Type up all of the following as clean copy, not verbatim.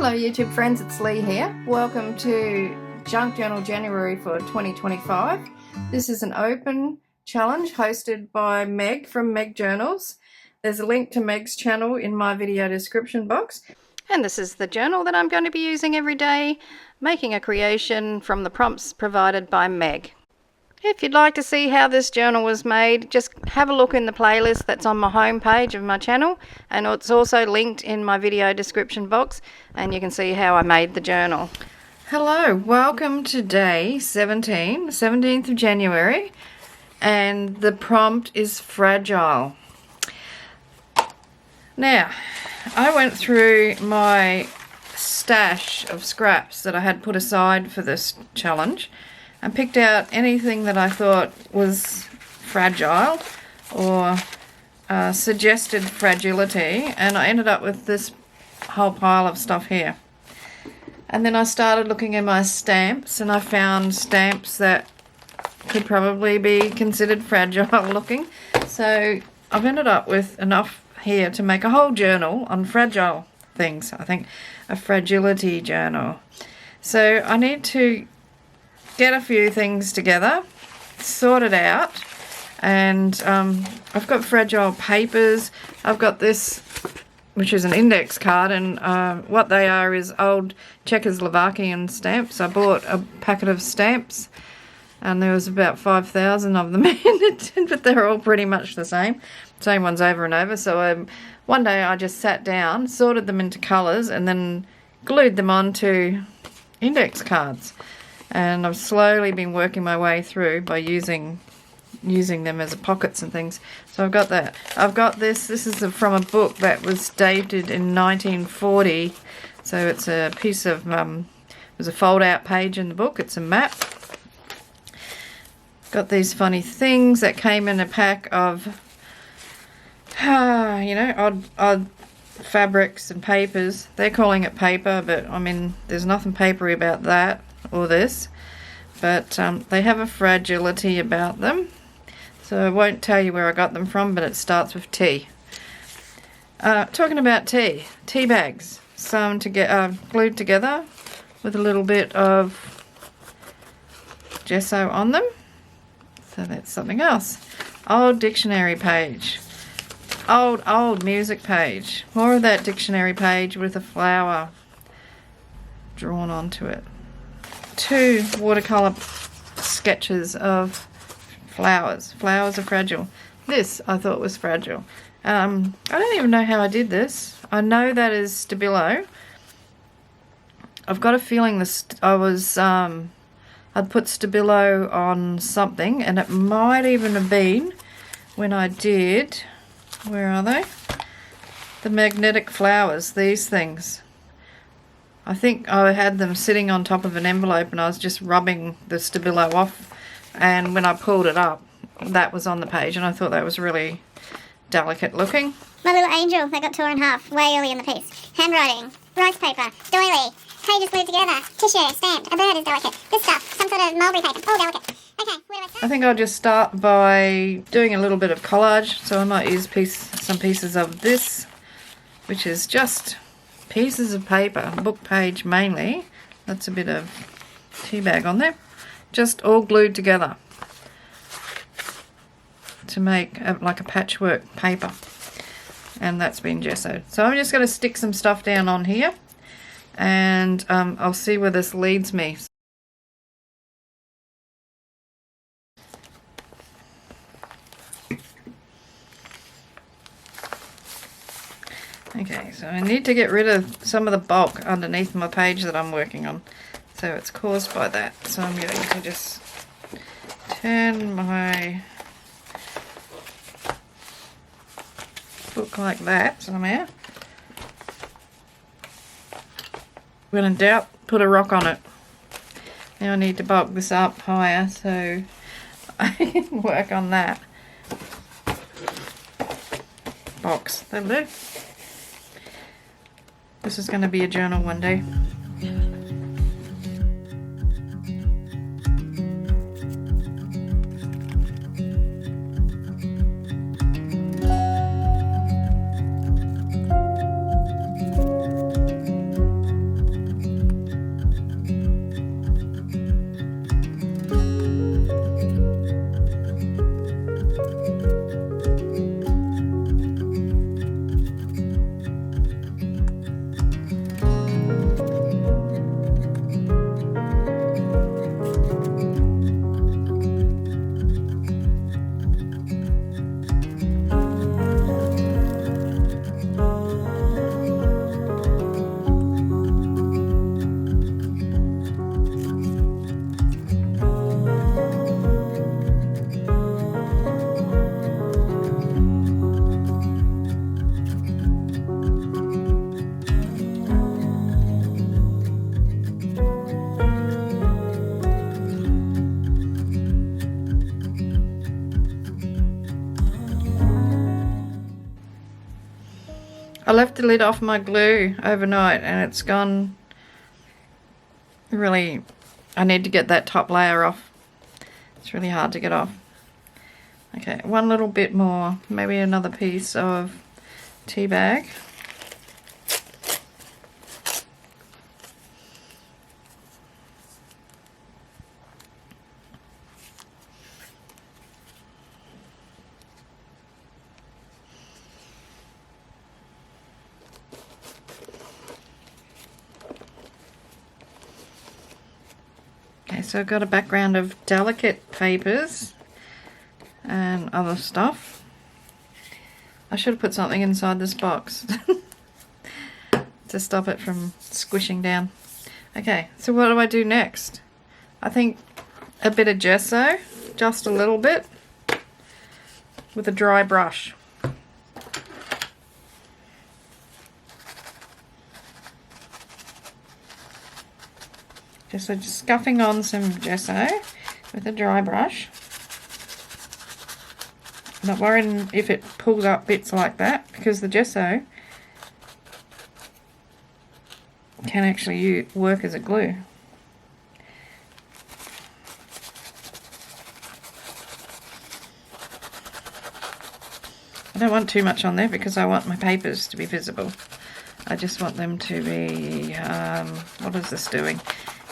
Hello YouTube friends, it's Lee here. Welcome to Junk Journal January for 2025. This is an open challenge hosted by Meg from Meg Journals. There's a link to Meg's channel in my video description box. And this is the journal that I'm going to be using every day, making a creation from the prompts provided by Meg. If you'd like to see how this journal was made, just have a look in the playlist that's on my home page of my channel, and it's also linked in my video description box, and you can see how I made the journal. Hello, welcome to day 17, the 17th of January, and the prompt is fragile. Now, I went through my stash of scraps that I had put aside for this challenge and picked out anything that I thought was fragile or suggested fragility, and I ended up with this whole pile of stuff here. And then I started looking at my stamps, and I found stamps that could probably be considered fragile looking. So I've ended up with enough here to make a whole journal on fragile things. I think a fragility journal. So I need to get a few things together, sort it out, and I've got fragile papers. I've got this, which is an index card, and what they are is old Czechoslovakian stamps. I bought a packet of stamps, and there was about 5,000 of them in it, but they're all pretty much the same ones over and over. So one day I just sat down, sorted them into colours, and then glued them onto index cards. And I've slowly been working my way through by using them as pockets and things. So I've got that. I've got this. This is from a book that was dated in 1940. So it's a piece of, there's a fold-out page in the book. It's a map. Got these funny things that came in a pack of, you know, odd fabrics and papers. They're calling it paper, but I mean, there's nothing papery about that or this, but they have a fragility about them, so I won't tell you where I got them from, but it starts with T. Talking about tea bags, sewn together, glued together with a little bit of gesso on them, so that's something else. Old dictionary page, old music page, more of that dictionary page with a flower drawn onto it. 2 watercolour sketches of flowers. Flowers are fragile. This I thought was fragile. I don't even know how I did this. I know that is Stabillo. I've got a feeling this I'd put Stabillo on something, and it might even have been when I did, where are they? The magnetic flowers, these things. I think I had them sitting on top of an envelope, and I was just rubbing the Stabillo off, and when I pulled it up, that was on the page, and I thought that was really delicate looking. My little angel that got torn in half way early in the piece. Handwriting, rice paper, doily, pages glued together, tissue, stamped, a bird is delicate, this stuff, some sort of mulberry paper, all delicate. Okay, where do I start? I think I'll just start by doing a little bit of collage, so I might use some pieces of this, which is just pieces of paper, book page mainly. That's a bit of tea bag on there, just all glued together to make like a patchwork paper, and that's been gessoed. So I'm just going to stick some stuff down on here, and I'll see where this leads me. Okay, so I need to get rid of some of the bulk underneath my page that I'm working on. So it's caused by that. So I'm going to just turn my book like that somehow. When in doubt, put a rock on it. Now I need to bulk this up higher so I can work on that. Box, that'll do. This is going to be a journal one day. I left the lid off my glue overnight and it's gone really, I need to get that top layer off. It's really hard to get off. Okay, one little bit more, maybe another piece of tea bag. Okay, so I've got a background of delicate papers and other stuff. I should have put something inside this box to stop it from squishing down. Okay, so what do I do next? I think a bit of gesso, just a little bit, with a dry brush. Just scuffing on some gesso with a dry brush. Not worrying if it pulls up bits like that, because the gesso can actually work as a glue. I don't want too much on there because I want my papers to be visible. I just want them to be, what is this doing?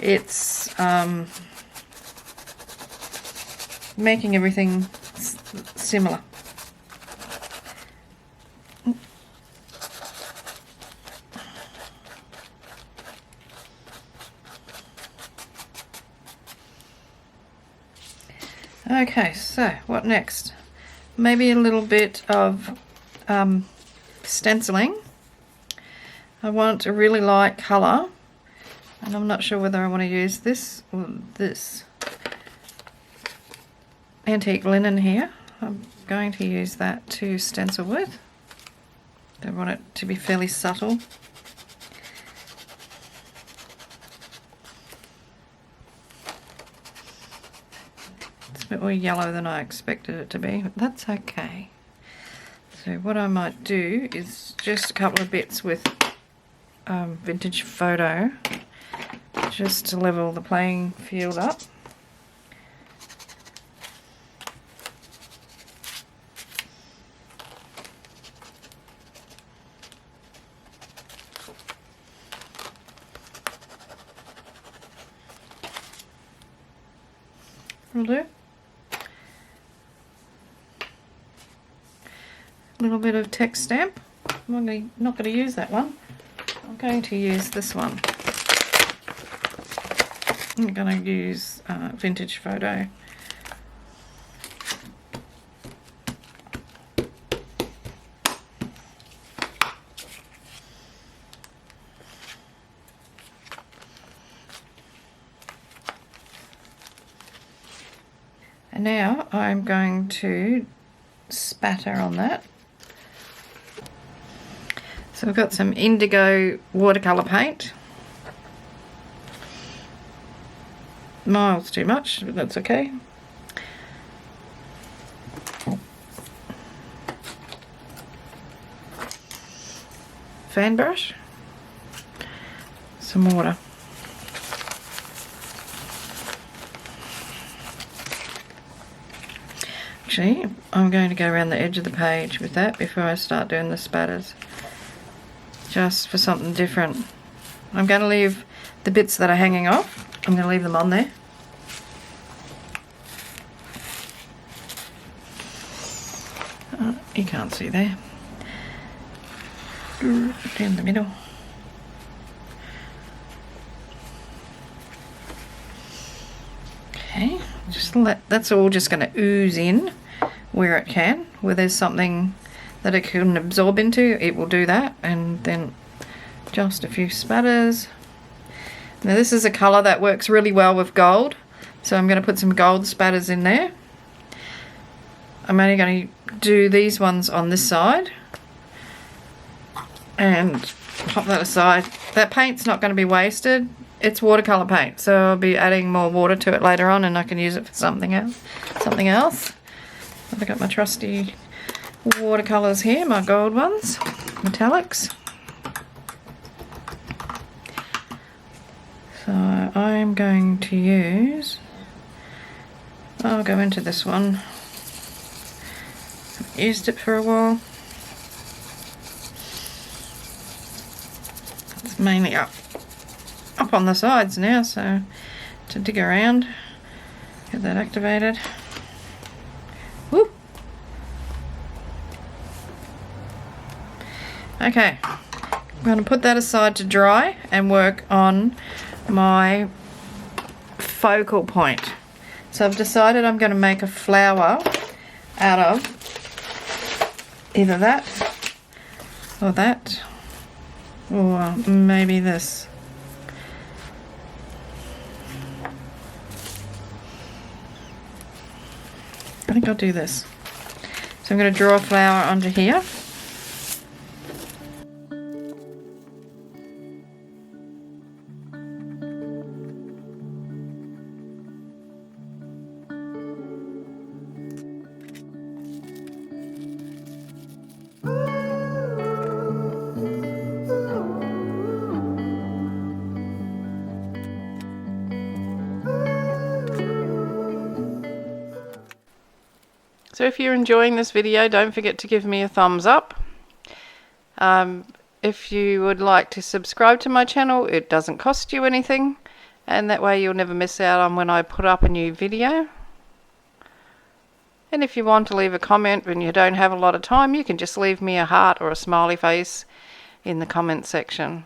It's making everything similar. Okay, so what next? Maybe a little bit of stenciling. I want a really light colour. And I'm not sure whether I want to use this or this antique linen here. I'm going to use that to stencil with. I want it to be fairly subtle. It's a bit more yellow than I expected it to be, but that's okay. So what I might do is just a couple of bits with vintage photo, just to level the playing field up. Will do. A little bit of text stamp. I'm not going to use that one. I'm going to use this one. I'm going to use vintage photo. And now I'm going to spatter on that. So I've got some indigo watercolour paint. Miles too much, but that's okay. Fan brush. Some water. Actually, I'm going to go around the edge of the page with that before I start doing the spatters. Just for something different. I'm going to leave the bits that are hanging off. I'm going to leave them on there. You can't see there. Down the middle. Okay, just that's all just going to ooze in where it can. Where there's something that it can absorb into, it will do that. And then just a few spatters. Now this is a colour that works really well with gold, so I'm going to put some gold spatters in there. I'm only going to do these ones on this side and pop that aside. That paint's not going to be wasted. It's watercolour paint, so I'll be adding more water to it later on and I can use it for something else. I've got my trusty watercolours here, my gold ones. metallics. So I'm going to use, I'll go into this one. I've used it for a while. It's mainly up on the sides now, so to dig around, get that activated. Whoop. Okay, I'm going to put that aside to dry and work on my focal point. So I've decided I'm going to make a flower out of either that, or maybe this. I think I'll do this. So I'm going to draw a flower onto here. So if you're enjoying this video, don't forget to give me a thumbs up. If you would like to subscribe to my channel, it doesn't cost you anything, and that way you'll never miss out on when I put up a new video. And if you want to leave a comment when you don't have a lot of time, you can just leave me a heart or a smiley face in the comment section.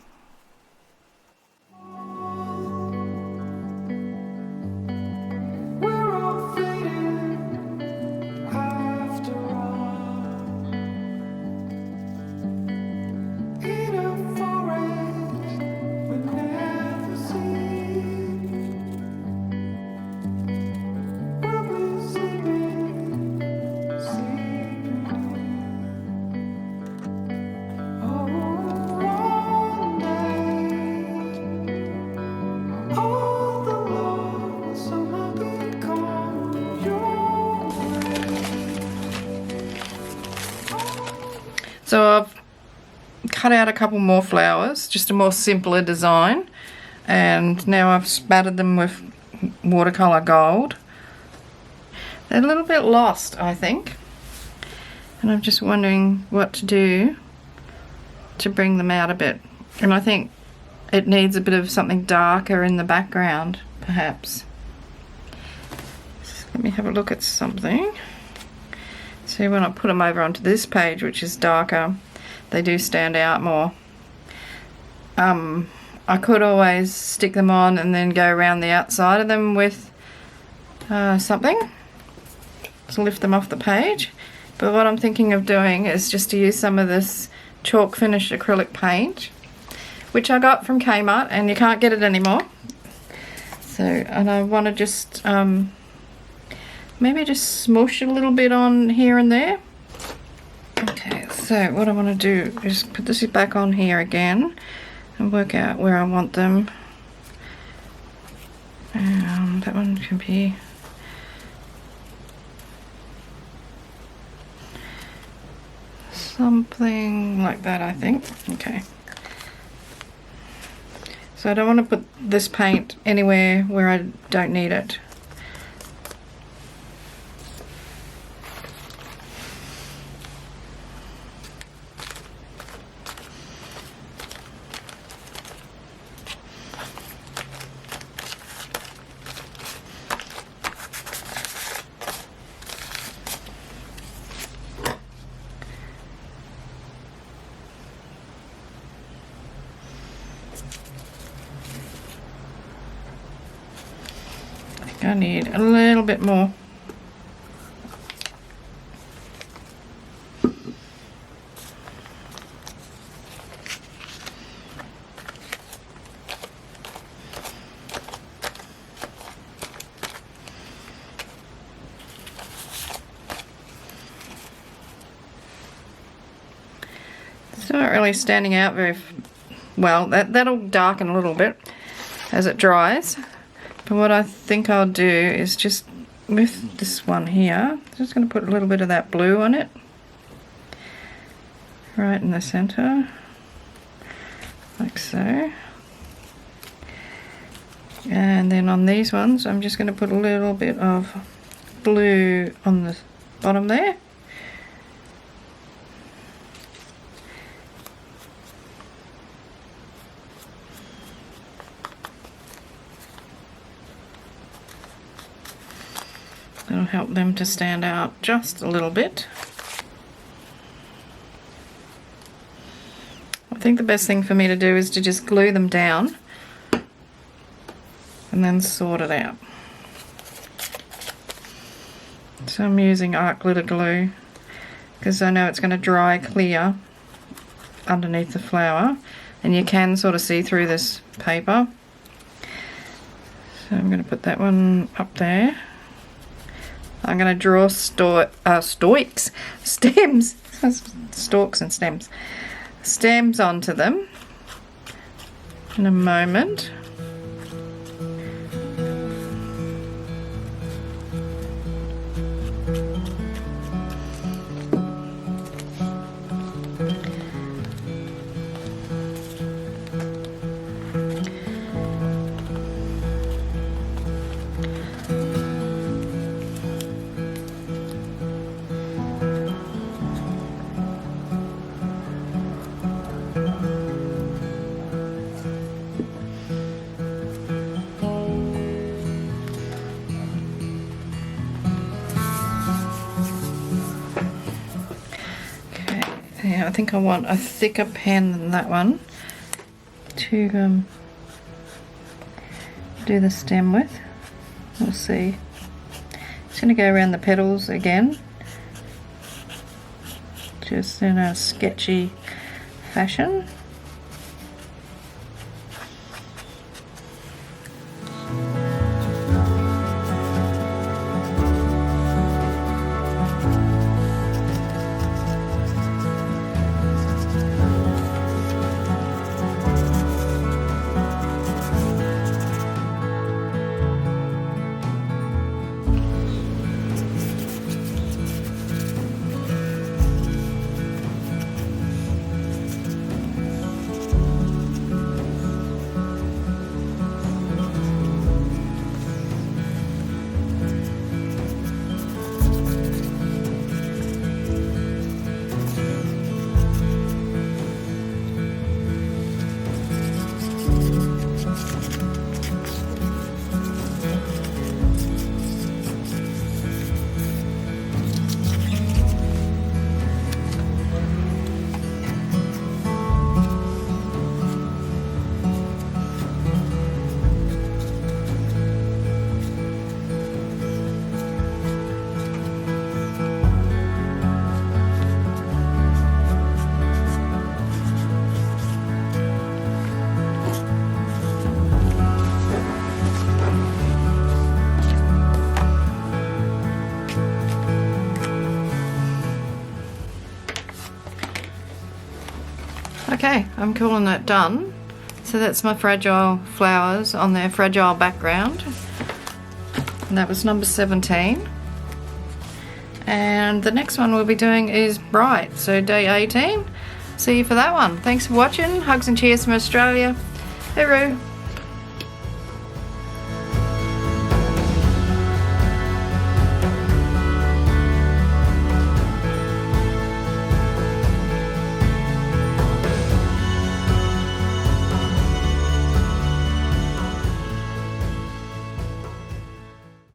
So I've cut out a couple more flowers, just a more simpler design, and now I've spattered them with watercolour gold. They're a little bit lost, I think, and I'm just wondering what to do to bring them out a bit. And I think it needs a bit of something darker in the background, perhaps. So let me have a look at something. See, when I put them over onto this page, which is darker, they do stand out more. I could always stick them on and then go around the outside of them with something to lift them off the page. But what I'm thinking of doing is just to use some of this chalk finish acrylic paint, which I got from Kmart, and you can't get it anymore. So, and I want to just maybe just smoosh a little bit on here and there. Okay, so what I want to do is put this back on here again and work out where I want them. That one can be something like that, I think. Okay. So I don't want to put this paint anywhere where I don't need it. I need a little bit more. It's not really standing out very well. That'll darken a little bit as it dries. But what I think I'll do is just with this one here, just going to put a little bit of that blue on it. right in the center, like so. And then on these ones, I'm just going to put a little bit of blue on the bottom there. That'll help them to stand out just a little bit. I think the best thing for me to do is to just glue them down and then sort it out. So I'm using art glitter glue because I know it's going to dry clear underneath the flower, and you can sort of see through this paper. So I'm going to put that one up there. I'm going to draw stems, stalks and stems onto them in a moment. Yeah, I think I want a thicker pen than that one to do the stem with. We'll see. Just going to go around the petals again, just in a sketchy fashion. Okay, I'm calling that done. So that's my fragile flowers on their fragile background. And that was number 17. And the next one we'll be doing is bright, so day 18. See you for that one. Thanks for watching. Hugs and cheers from Australia. Hooroo.